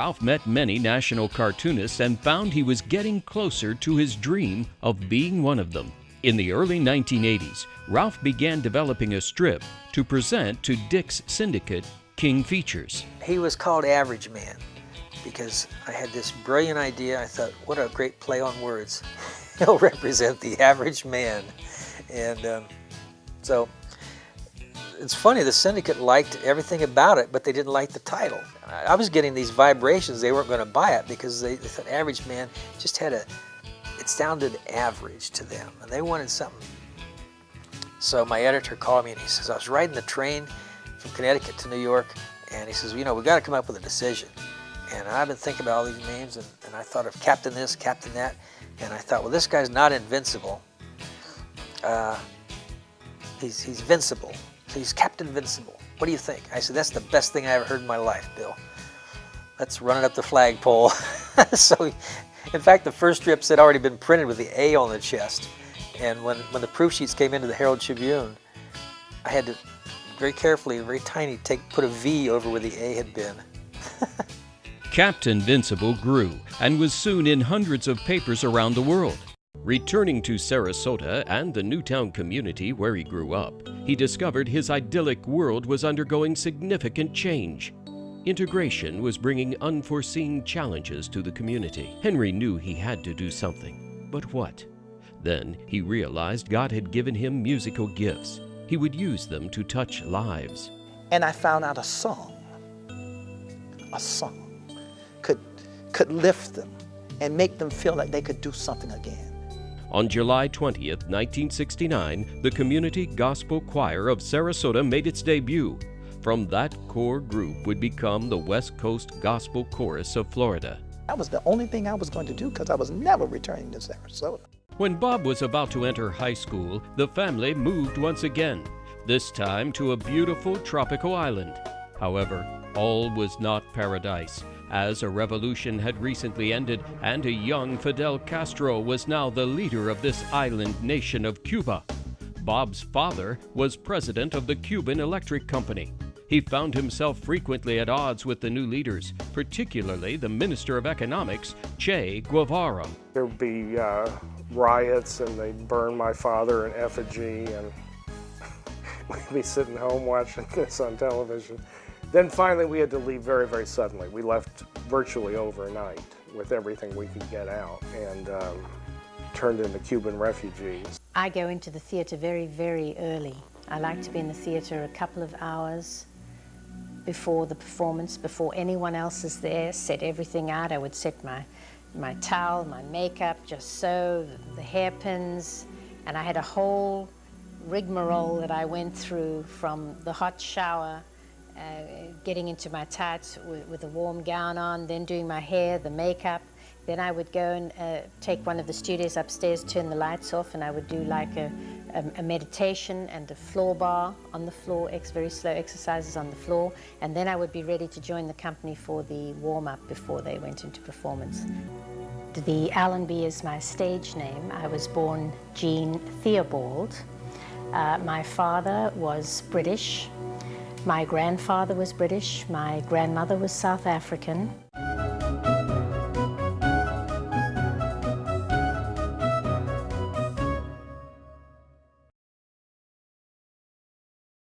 Ralph met many national cartoonists and found he was getting closer to his dream of being one of them. In the early 1980s, Ralph began developing a strip to present to Dick's Syndicate King Features. He was called Average Man because I had this brilliant idea. I thought, what a great play on words. He'll represent the average man. And so it's funny, the Syndicate liked everything about it, but they didn't like the title. I was getting these vibrations. They weren't going to buy it because they thought Average Man just had it sounded average to them, and they wanted something. So my editor called me and he says, I was riding the train from Connecticut to New York, and he says, you know, we got to come up with a decision. And I've been thinking about all these names, and I thought of Captain this, Captain that, and I thought, well, this guy's not invincible. He's Vincible. He's Captain Vincible. What do you think? I said, that's the best thing I ever heard in my life, Bill. Let's run it up the flagpole. So, in fact, the first strips had already been printed with the A on the chest. And when the proof sheets came into the Herald Tribune, I had to very carefully, very tiny, put a V over where the A had been. Captain Vincible grew and was soon in hundreds of papers around the world. Returning to Sarasota and the Newtown community where he grew up, he discovered his idyllic world was undergoing significant change. Integration was bringing unforeseen challenges to the community. Henry knew he had to do something, but what? Then he realized God had given him musical gifts. He would use them to touch lives. And I found out a song could lift them and make them feel like they could do something again. On July 20th, 1969, the Community Gospel Choir of Sarasota made its debut. From that core group would become the West Coast Gospel Chorus of Florida. That was the only thing I was going to do because I was never returning to Sarasota. When Bob was about to enter high school, the family moved once again, this time to a beautiful tropical island. However, all was not paradise, as a revolution had recently ended and a young Fidel Castro was now the leader of this island nation of Cuba. Bob's father was president of the Cuban Electric Company. He found himself frequently at odds with the new leaders, particularly the Minister of Economics, Che Guevara. There would be riots, and they'd burn my father in effigy, and we'd be sitting home watching this on television. Then finally we had to leave very, very suddenly. We left virtually overnight with everything we could get out, and turned into Cuban refugees. I go into the theater very, very early. I like to be in the theater a couple of hours before the performance, before anyone else is there, set everything out. I would set my towel, my makeup, just so, the hairpins, and I had a whole rigmarole that I went through, from the hot shower, getting into my tights with a warm gown on, then doing my hair, the makeup. Then I would go and take one of the studios upstairs, turn the lights off, and I would do like a meditation and a floor bar on the floor, very slow exercises on the floor, and then I would be ready to join the company for the warm-up before they went into performance. The Allenby is my stage name. I was born Jean Theobald. My father was British. My grandfather was British. My grandmother was South African.